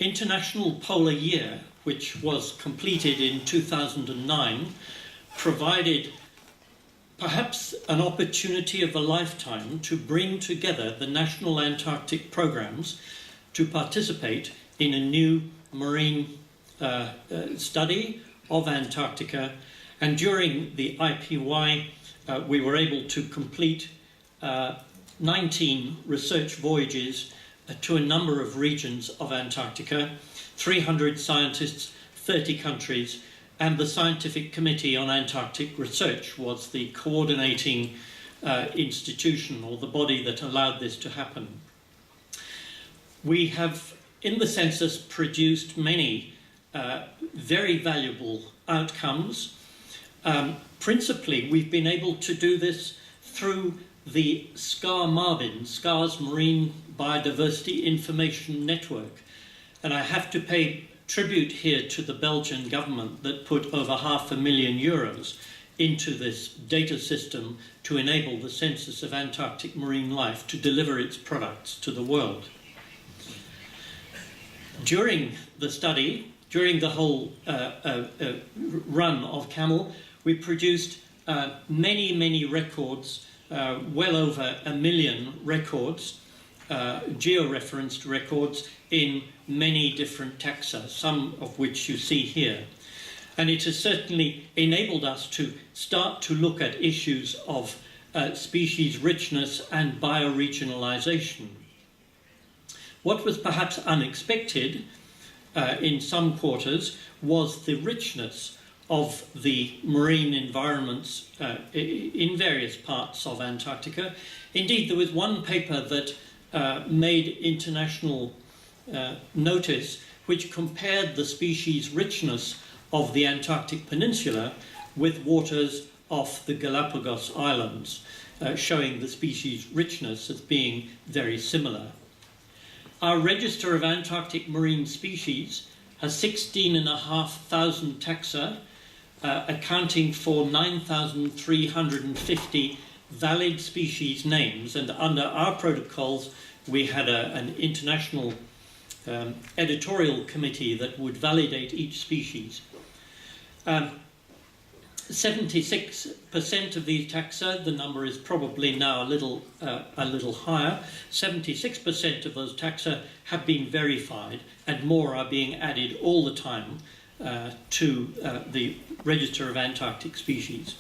International Polar Year, which was completed in 2009, provided perhaps an opportunity of a lifetime to bring together the national Antarctic programs to participate in a new marine study of Antarctica. And during the IPY, we were able to complete 19 research voyages to a number of regions of Antarctica, 300 scientists, 30 countries, and the Scientific Committee on Antarctic Research was the coordinating institution, or the body that allowed this to happen. We have, in the census, produced many very valuable outcomes. Principally, we've been able to do this through the SCAR Marine Biodiversity Information Network. And I have to pay tribute here to the Belgian government that put over €500,000 into this data system to enable the Census of Antarctic marine life to deliver its products to the world. During the study, during the whole run of CAMEL, we produced many records, well over 1 million records, georeferenced records in many different taxa, some of which you see here. And it has certainly enabled us to start to look at issues of species richness and bioregionalization. What was perhaps unexpected in some quarters was the richness of the marine environments in various parts of Antarctica. Indeed, there was one paper that made international notice which compared the species richness of the Antarctic Peninsula with waters off the Galapagos Islands, showing the species richness as being very similar. Our Register of Antarctic Marine Species has 16,500 taxa, accounting for 9,350 valid species names, and under our protocols we had an international editorial committee that would validate each species. 76% of these taxa, the number is probably now a little higher, 76% of those taxa have been verified, and more are being added all the time to the Register of Antarctic Species.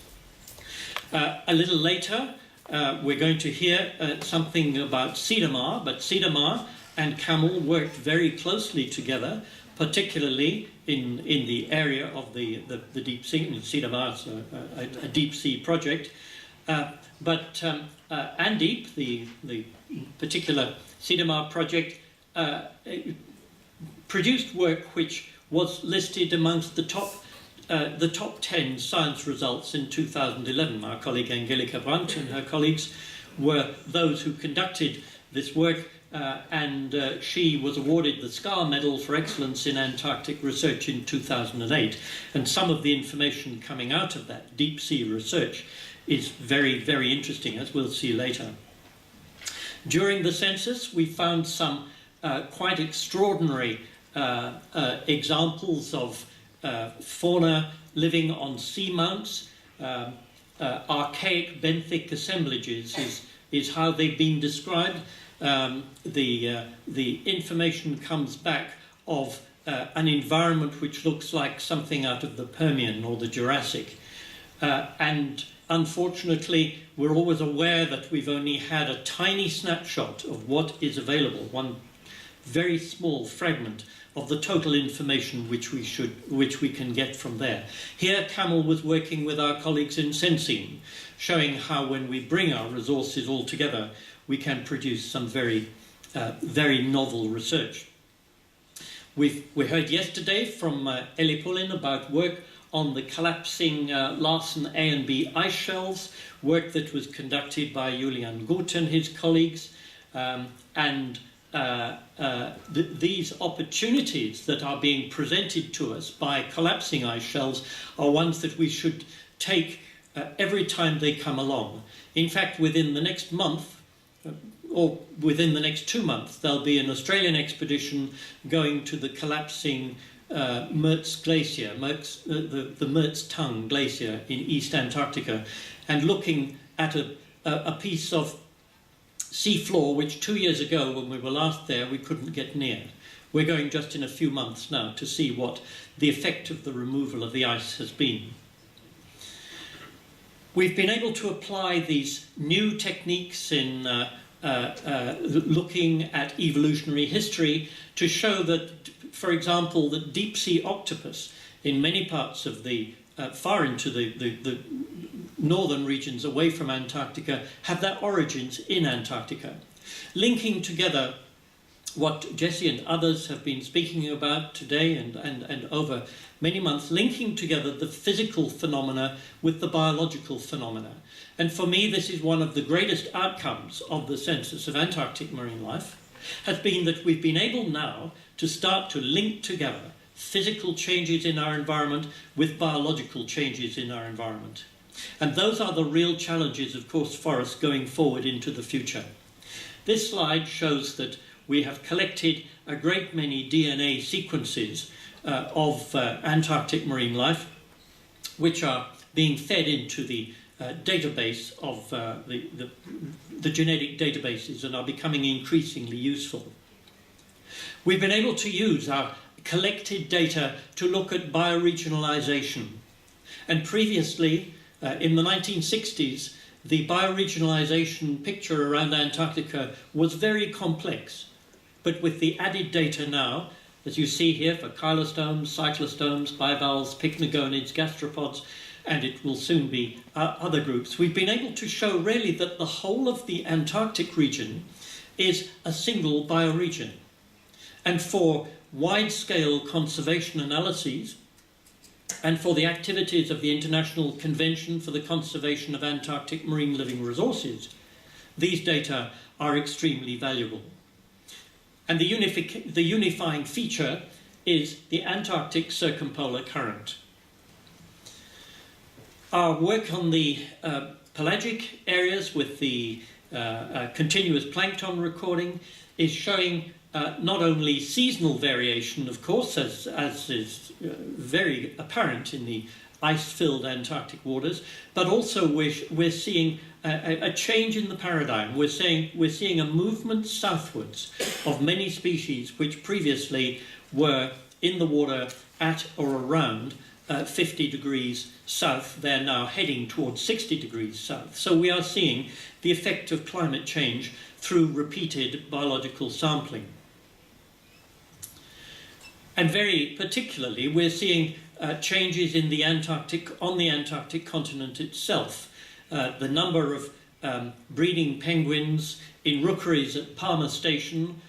A little later, we're going to hear something about CEDAMAR, but CEDAMAR and CAMEL worked very closely together, particularly in the area of the deep sea. CEDAMAR is a deep sea project, but ANDEEP, the particular CEDAMAR project, produced work which was listed amongst the top 10 science results in 2011. Our colleague Angelika Brandt and her colleagues were those who conducted this work, and she was awarded the SCAR Medal for Excellence in Antarctic Research in 2008. And some of the information coming out of that deep sea research is very interesting, as we'll see later. During the census, we found some quite extraordinary examples of fauna living on seamounts. Archaic benthic assemblages is how they've been described. The information comes back of an environment which looks like something out of the Permian or the Jurassic. And unfortunately, we're always aware that we've only had a tiny snapshot of what is available, one very small fragment of the total information which we can get from there. Here, CAMEL was working with our colleagues in Censo, showing how when we bring our resources all together, we can produce some very novel research. We heard yesterday from Eli Pullin about work on the collapsing Larsen A and B ice shelves, work that was conducted by Julian Gut and his colleagues, these opportunities that are being presented to us by collapsing ice shelves are ones that we should take every time they come along. In fact, within the next month, or within the next 2 months, there'll be an Australian expedition going to the collapsing Mertz Glacier, the Mertz Tongue Glacier in East Antarctica, and looking at a piece of seafloor which 2 years ago, when we were last there, we couldn't get near. We're going just in a few months now to see what the effect of the removal of the ice has been. We've been able to apply these new techniques in looking at evolutionary history to show that, for example, that deep sea octopus in many parts of the far into the northern regions away from Antarctica have their origins in Antarctica, linking together what Jesse and others have been speaking about today and over many months, linking together the physical phenomena with the biological phenomena. And for me, this is one of the greatest outcomes of the Census of Antarctic marine life, has been that we've been able now to start to link together physical changes in our environment with biological changes in our environment. And those are the real challenges, of course, for us going forward into the future. This slide shows that we have collected a great many DNA sequences of Antarctic marine life, which are being fed into the database of the genetic databases and are becoming increasingly useful. We've been able to use our collected data to look at bioregionalization. And previously, in the 1960s, the bioregionalization picture around Antarctica was very complex. But with the added data now, as you see here for chylostomes, cyclostomes, bivalves, pycnogonids, gastropods, and it will soon be other groups, we've been able to show really that the whole of the Antarctic region is a single bioregion. And for wide-scale conservation analyses, and for the activities of the International Convention for the Conservation of Antarctic Marine Living Resources, these data are extremely valuable. And the unifying feature is the Antarctic circumpolar current. Our work on the pelagic areas with the continuous plankton recording is showing not only seasonal variation, of course, as is very apparent in the ice-filled Antarctic waters, but also we're seeing a change in the paradigm. We're seeing a movement southwards of many species which previously were in the water at or around 50 degrees south. They're now heading towards 60 degrees south. So we are seeing the effect of climate change through repeated biological sampling. And very particularly, we're seeing changes in the Antarctic, on the Antarctic continent itself. The number of breeding penguins in rookeries at Palmer Station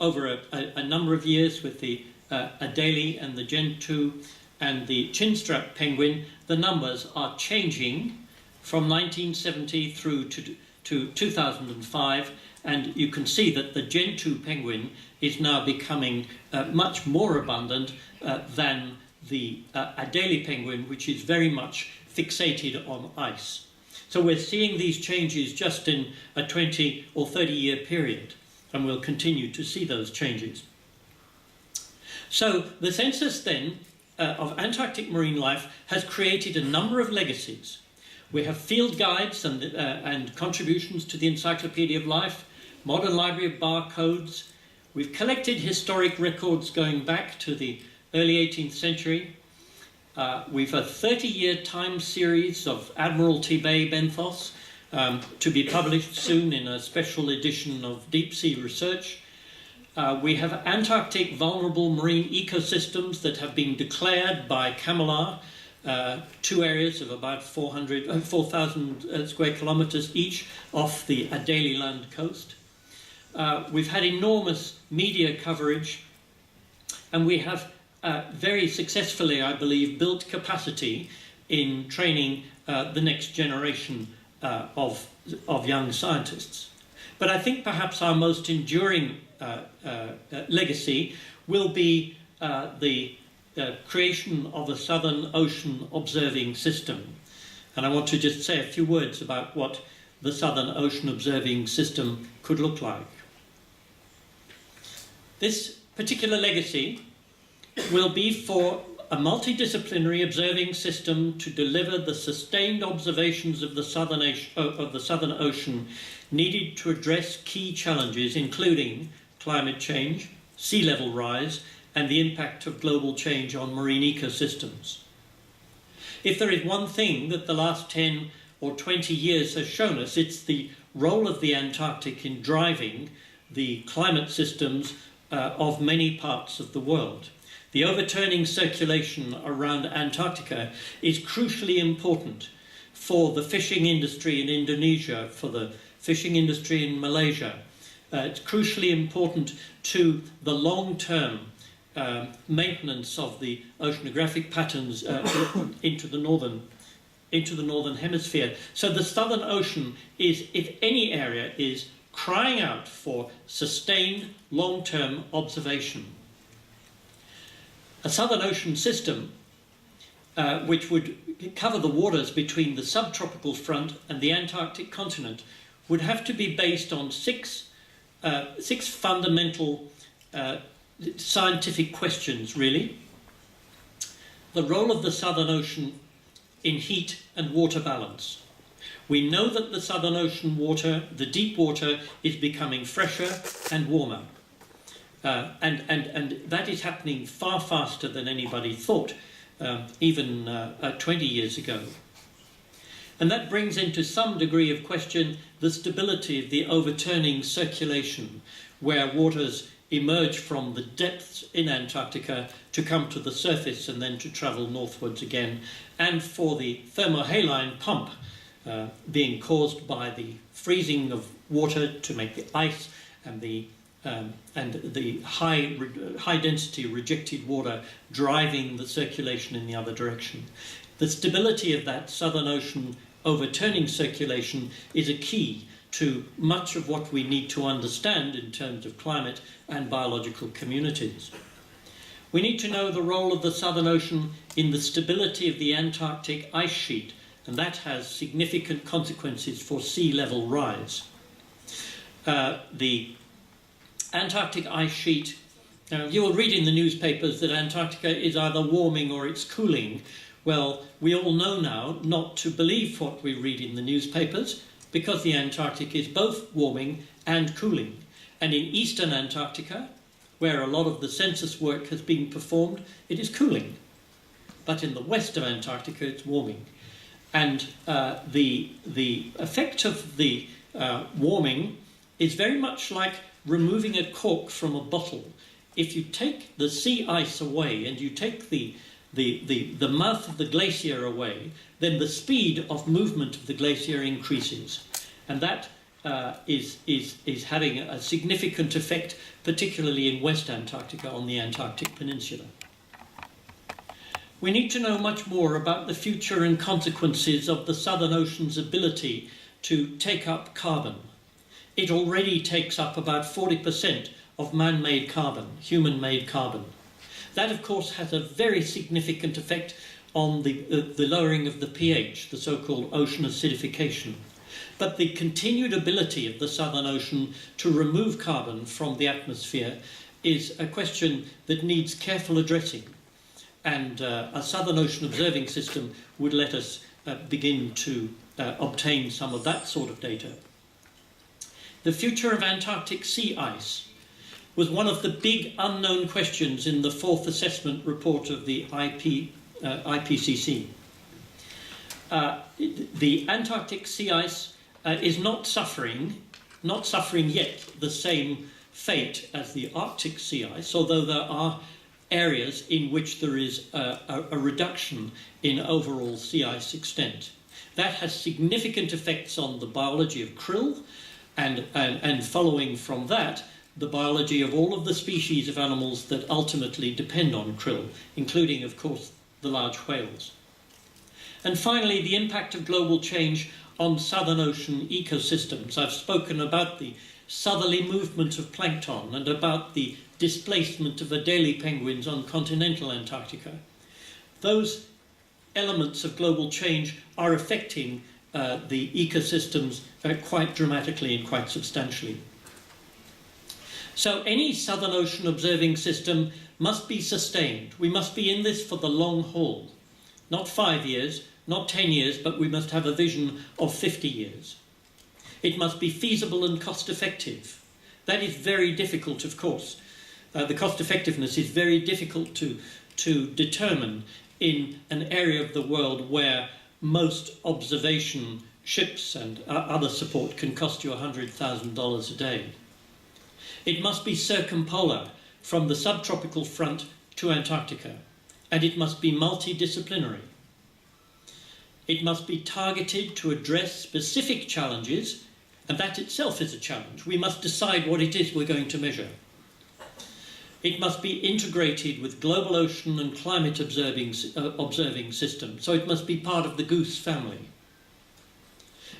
over a number of years with the Adelie and the Gentoo and the chinstrap penguin, the numbers are changing from 1970 through to 2005, and you can see that the Gentoo penguin is now becoming much more abundant than the Adelie penguin, which is very much fixated on ice. So we're seeing these changes just in a 20 or 30-year period, and we'll continue to see those changes. So the census then of Antarctic marine life has created a number of legacies. We have field guides and contributions to the Encyclopedia of Life, modern library of barcodes. We've collected historic records going back to the early 18th century. We've a 30-year time series of Admiralty Bay benthos to be published soon in a special edition of Deep Sea Research. We have Antarctic vulnerable marine ecosystems that have been declared by CAMLR, 2 areas of about 4,000 square kilometers each off the Adelie Land coast. We've had enormous media coverage, and we have very successfully, I believe, built capacity in training the next generation of young scientists. But I think perhaps our most enduring legacy will be the creation of a Southern Ocean observing system. And I want to just say a few words about what the Southern Ocean observing system could look like. This particular legacy will be for a multidisciplinary observing system to deliver the sustained observations of the Southern Ocean needed to address key challenges, including climate change, sea level rise, and the impact of global change on marine ecosystems. If there is one thing that the last 10 or 20 years has shown us, it's the role of the Antarctic in driving the climate systems of many parts of the world. The overturning circulation around Antarctica is crucially important for the fishing industry in Indonesia, for the fishing industry in Malaysia. It's crucially important to the long-term maintenance of the oceanographic patterns into the northern hemisphere. So the Southern Ocean is, if any area, is crying out for sustained long-term observation. A Southern Ocean system which would cover the waters between the subtropical front and the Antarctic continent would have to be based on six fundamental scientific questions, really. The role of the Southern Ocean in heat and water balance. We know that the Southern Ocean water, the deep water, is becoming fresher and warmer. And that is happening far faster than anybody thought, even 20 years ago. And that brings into some degree of question the stability of the overturning circulation, where waters emerge from the depths in Antarctica to come to the surface and then to travel northwards again, and for the thermohaline pump being caused by the freezing of water to make the ice and the high density rejected water driving the circulation in the other direction. The stability of that Southern Ocean overturning circulation is a key to much of what we need to understand in terms of climate and biological communities. We need to know the role of the Southern Ocean in the stability of the Antarctic ice sheet, and that has significant consequences for sea level rise. The Antarctic ice sheet, you will read in the newspapers that Antarctica is either warming or it's cooling. Well, we all know now not to believe what we read in the newspapers, because the Antarctic is both warming and cooling. And in eastern Antarctica, where a lot of the census work has been performed, it is cooling. But in the west of Antarctica, it's warming. And the effect of the warming is very much like removing a cork from a bottle. If you take the sea ice away and you take the mouth of the glacier away, then the speed of movement of the glacier increases. And that is having a significant effect, particularly in West Antarctica on the Antarctic Peninsula. We need to know much more about the future and consequences of the Southern Ocean's ability to take up carbon. It already takes up about 40% of man-made carbon, human-made carbon. That, of course, has a very significant effect on the lowering of the pH, the so-called ocean acidification. But the continued ability of the Southern Ocean to remove carbon from the atmosphere is a question that needs careful addressing. And a Southern Ocean observing system would let us begin to obtain some of that sort of data. The future of Antarctic sea ice was one of the big unknown questions in the fourth assessment report of the IPCC. The Antarctic sea ice is not suffering yet the same fate as the Arctic sea ice, although there are areas in which there is a reduction in overall sea ice extent. That has significant effects on the biology of krill, and following from that, the biology of all of the species of animals that ultimately depend on krill, including, of course, the large whales. And finally, the impact of global change on Southern Ocean ecosystems. I've spoken about the southerly movement of plankton and about the displacement of Adelie penguins on continental Antarctica. Those elements of global change are affecting the ecosystems quite dramatically and quite substantially. So any Southern Ocean observing system must be sustained. We must be in this for the long haul. Not 5 years, not 10 years, but we must have a vision of 50 years. It must be feasible and cost-effective. That is very difficult, of course. The cost-effectiveness is very difficult to determine in an area of the world where most observation ships and other support can cost you $100,000 a day. It must be circumpolar from the subtropical front to Antarctica, and it must be multidisciplinary. It must be targeted to address specific challenges, and that itself is a challenge. We must decide what it is we're going to measure. It must be integrated with global ocean and climate observing systems, so it must be part of the goose family.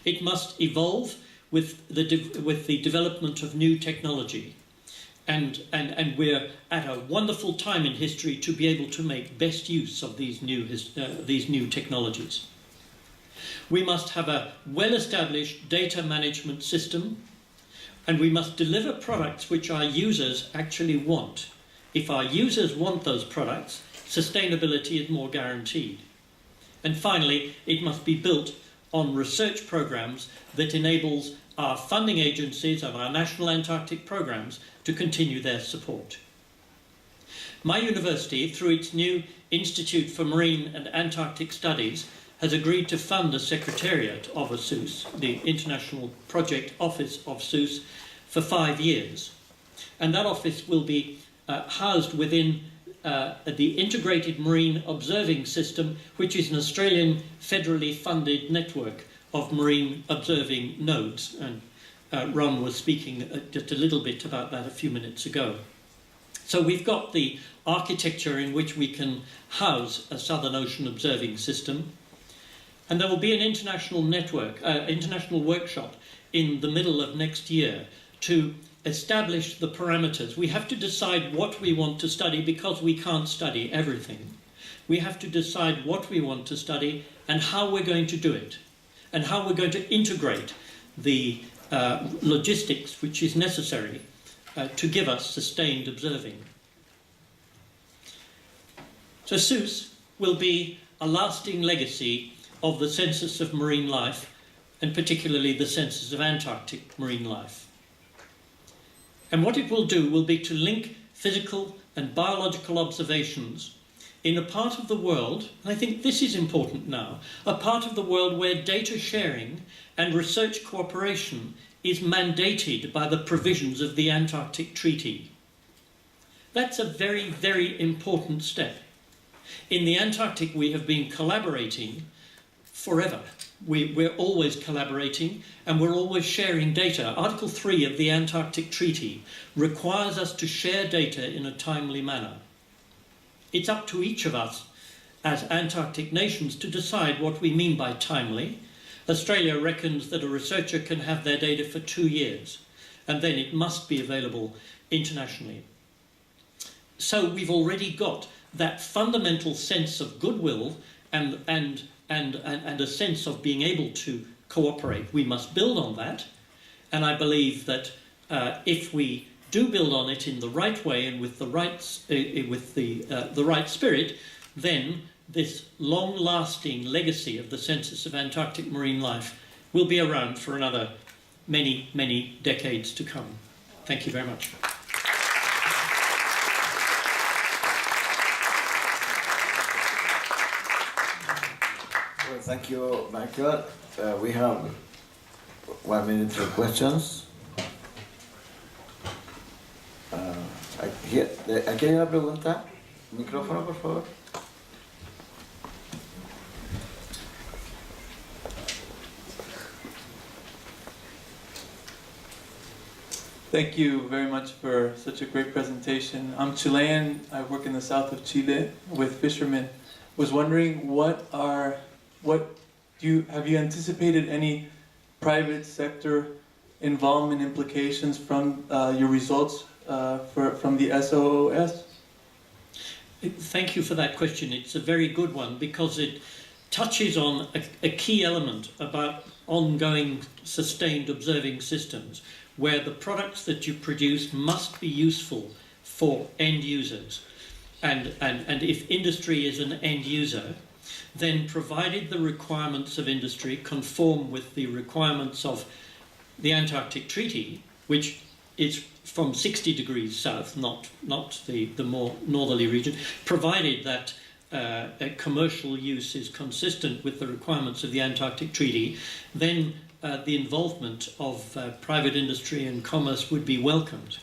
It must evolve with the development of new technology, and we're at a wonderful time in history to be able to make best use of these new technologies. We must have a well-established data management system, and we must deliver products which our users actually want. If our users want those products, sustainability is more guaranteed. And finally, it must be built on research programs that enables our funding agencies and our national Antarctic programs to continue their support. My university, through its new Institute for Marine and Antarctic Studies, has agreed to fund a secretariat of ASUS, the International Project Office of SUS, for 5 years. And that office will be housed within the Integrated Marine Observing System, which is an Australian federally funded network of marine observing nodes. And Ron was speaking just a little bit about that a few minutes ago. So we've got the architecture in which we can house a Southern Ocean observing system. And there will be an international international workshop in the middle of next year to establish the parameters. We have to decide what we want to study because we can't study everything. We have to decide what we want to study and how we're going to do it, and how we're going to integrate the logistics which is necessary to give us sustained observing. So SUS will be a lasting legacy of the Census of Marine Life, and particularly the Census of Antarctic Marine Life. And what it will do will be to link physical and biological observations in a part of the world, and I think this is important now, a part of the world where data sharing and research cooperation is mandated by the provisions of the Antarctic Treaty. That's a very, very important step. In the Antarctic, we have been collaborating forever. We're always collaborating and we're always sharing data. Article 3 of the Antarctic Treaty requires us to share data in a timely manner. It's up to each of us as Antarctic nations to decide what we mean by timely. Australia reckons that a researcher can have their data for 2 years, and then it must be available internationally. So we've already got that fundamental sense of goodwill and a sense of being able to cooperate. We must build on that, and I believe that if we do build on it in the right way and with the right spirit, then this long-lasting legacy of the Census of Antarctic Marine Life will be around for another many, many decades to come. Thank you very much. Well, thank you, Michael. We have 1 minute for questions. Aquí hay una pregunta. Micrófono, por favor. Thank you very much for such a great presentation. I'm Chilean. I work in the south of Chile with fishermen. Was wondering have you anticipated any private sector involvement implications from your results from the SOOS? Thank you for that question. It's a very good one because it touches on a key element about ongoing sustained observing systems, where the products that you produce must be useful for end users. And if industry is an end user, then provided the requirements of industry conform with the requirements of the Antarctic Treaty, which is from 60 degrees south, not the more northerly region, provided that commercial use is consistent with the requirements of the Antarctic Treaty, then the involvement of private industry and commerce would be welcomed.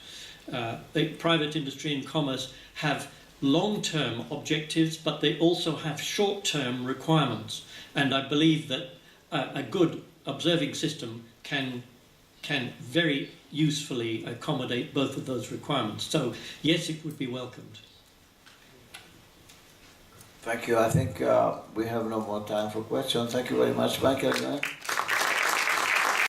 The private industry and commerce have long-term objectives, but they also have short-term requirements. And I believe that a good observing system can very usefully accommodate both of those requirements. So yes, it would be welcomed. Thank you. I think we have no more time for questions. Thank you very much, Michael.